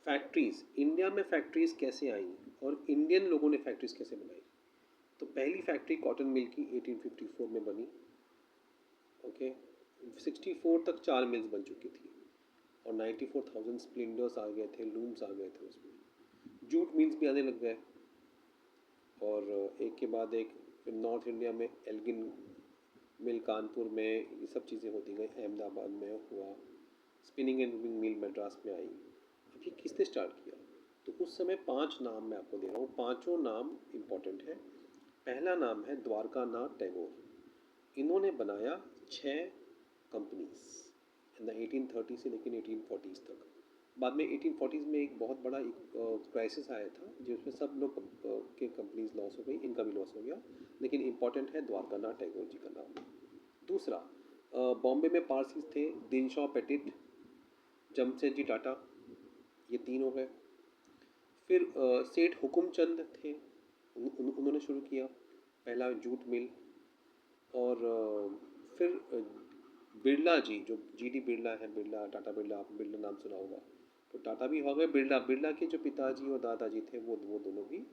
Factories, India में factories कैसे आई और इंडियन लोगों ने फैक्ट्रीज़ कैसे बनाई। तो पहली फैक्ट्री कॉटन मिल की 1854 में बनी। ओके, 64 तक 4 मिल्स बन चुकी थी और 94,000 स्प्लिंडर्स आ गए थे, लूम्स आ गए थे उसमें। जूट मिल्स भी आने लग गए और एक के बाद एक। फिर नॉर्थ इंडिया में एल्गिन मिल कानपुर में, ये सब चीज़ें होती गई। अहमदाबाद में हुआ। स्पिनिंग एंड वीविंग मिल मद्रास में आई। अब ये किसने स्टार्ट किया? तो उस समय 5 नाम मैं आपको दे रहा हूँ, पाँचों नाम इम्पॉर्टेंट है। पहला नाम है द्वारका नाथ टैगोर। इन्होंने बनाया 6 कंपनीज इन द 1830 से लेकिन 1840 तक। बाद में 1840 में एक बहुत बड़ा एक क्राइसिस आया था जिसमें सब लोग के कंपनीज लॉस हो गई, इनका भी लॉस हो गया। लेकिन इम्पॉर्टेंट है द्वारका नाथ टैगोर जी का नाम। दूसरा, बॉम्बे में पारसीज थे, दिनशॉ पेटिट, जमशेदजी टाटा, ये 3 हो गए। फिर सेठ हुकुमचंद थे, उन्होंने शुरू किया पहला जूट मिल। और फिर बिरला जी, जो जीडी बिरला है, बिरला टाटा बिरला, आप बिरला नाम सुना होगा। तो टाटा भी हो गए, बिरला बिरला के जो पिताजी और दादाजी थे वो दोनों भी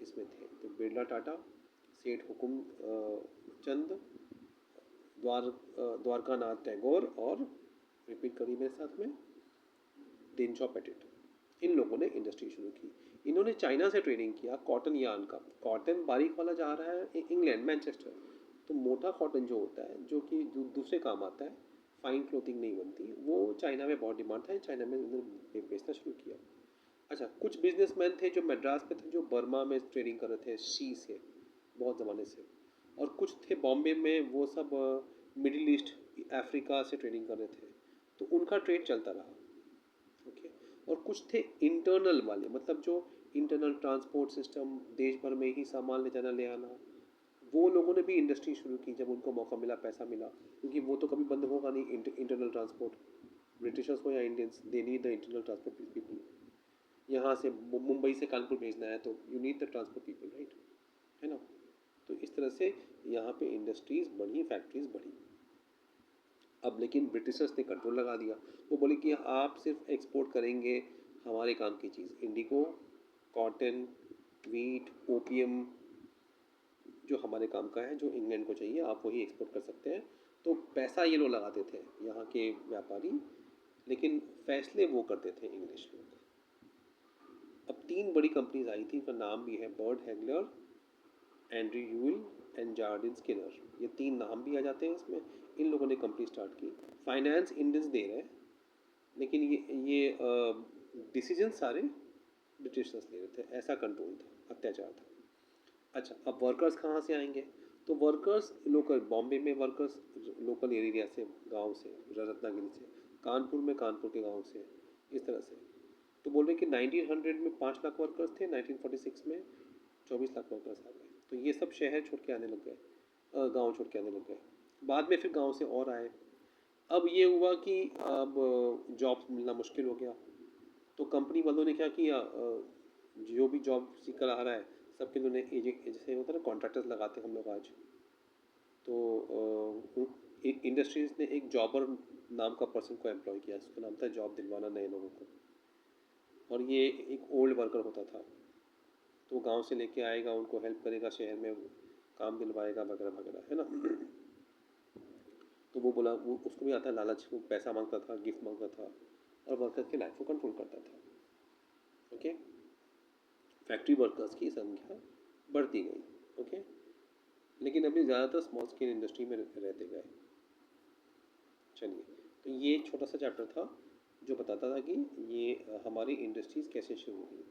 इसमें थे। तो बिरला टाटा, सेठ हुकुम चंद, द्वारका नाथ टैगोर और रिपीट करिए मेरे साथ में, दिनशॉ पेटिट। इन लोगों ने इंडस्ट्री शुरू की। इन्होंने चाइना से ट्रेडिंग किया कॉटन यार्न का। कॉटन बारीक वाला जा रहा है इंग्लैंड, मैनचेस्टर। तो मोटा कॉटन जो होता है, जो कि दूसरे काम आता है, फाइन क्लोथिंग नहीं बनती, वो चाइना में बहुत डिमांड था। चाइना में उन्होंने बेचना शुरू किया। अच्छा, कुछ बिजनेसमैन थे जो मद्रास में थे, जो बर्मा में ट्रेडिंग कर रहे थे शी से बहुत ज़माने से। और कुछ थे बॉम्बे में, वो सब मिडिल ईस्ट, अफ्रीका से ट्रेडिंग कर रहे थे। तो उनका ट्रेड चलता रहा। ओके। और कुछ थे इंटरनल वाले, मतलब जो इंटरनल ट्रांसपोर्ट सिस्टम, देश भर में ही सामान ले जाना ले आना। वो लोगों ने भी इंडस्ट्री शुरू की जब उनको मौका मिला, पैसा मिला, क्योंकि वो तो कभी बंद होगा नहीं। इंटरनल ट्रांसपोर्ट, ब्रिटिशर्स हो या Indians, they need the internal transport people. यहाँ से मुंबई से कानपुर भेजना है तो you need the transport people, right, है ना। तो इस तरह से यहाँ पे इंडस्ट्रीज़ बढ़ी, फैक्ट्रीज बढ़ी। अब लेकिन ब्रिटिशर्स ने कंट्रोल लगा दिया। वो बोले कि आप सिर्फ एक्सपोर्ट करेंगे हमारे काम की चीज़, इंडिगो, कॉटन, वीट, ओपियम, जो हमारे काम का है, जो इंग्लैंड को चाहिए, आप वही एक्सपोर्ट कर सकते हैं। तो पैसा ये लोग लगाते थे यहाँ के व्यापारी, लेकिन फैसले वो करते थे इंग्लिश लोग। अब 3 बड़ी कंपनीज आई थी, इनका नाम भी है बर्ड हैगलर, Andrew Yule and Jardine Skinner. ये 3 नाम भी आ जाते हैं इसमें। इन लोगों ने कंपनी स्टार्ट की। फाइनेंस इंडियंस दे रहे हैं, लेकिन ये डिसीजन सारे ब्रिटिशर्स ले रहे थे। ऐसा कंट्रोल था, अत्याचार था। अच्छा, अब वर्कर्स कहाँ से आएंगे? तो वर्कर्स लोकल, बॉम्बे में वर्कर्स लोकल एरिया से, गांव से, रत्नागिरी से, कानपुर में कानपुर के गांव से, इस तरह से। तो बोल रहे कि 1900 में 5 लाख वर्कर्स थे, 1946 में 24 लाख वर्कर्स आ गए। तो ये सब शहर छोड़ के आने लग गए, गांव छोड़ के आने लग गए। बाद में फिर गांव से और आए। अब ये हुआ कि अब जॉब्स मिलना मुश्किल हो गया। तो कंपनी वालों ने क्या किया, जो भी जॉब सीकर आ रहा है सबके लिए उन्होंने जैसे होता है ना, कॉन्ट्रैक्टर्स लगाते हैं हम लोग आज। तो इंडस्ट्रीज़ ने एक जॉबर नाम का पर्सन को एम्प्लॉय किया, उसका नाम था जॉब दिलवाना नए लोगों को। और ये एक ओल्ड वर्कर होता था, तो गांव से लेके आएगा, उनको हेल्प करेगा, शहर में काम दिलवाएगा वगैरह वगैरह, है ना। तो वो बोला, वो उसको भी आता है लालच, वो पैसा मांगता था, गिफ्ट मांगता था, और वर्कर की लाइफ को कंट्रोल करता था। ओके। फैक्ट्री वर्कर्स की संख्या बढ़ती गई। ओके। लेकिन अभी ज़्यादातर स्मॉल स्केल इंडस्ट्री में रहते गए। चलिए, तो ये छोटा सा चैप्टर था जो बताता था कि ये हमारी इंडस्ट्रीज़ कैसे शुरू हुई।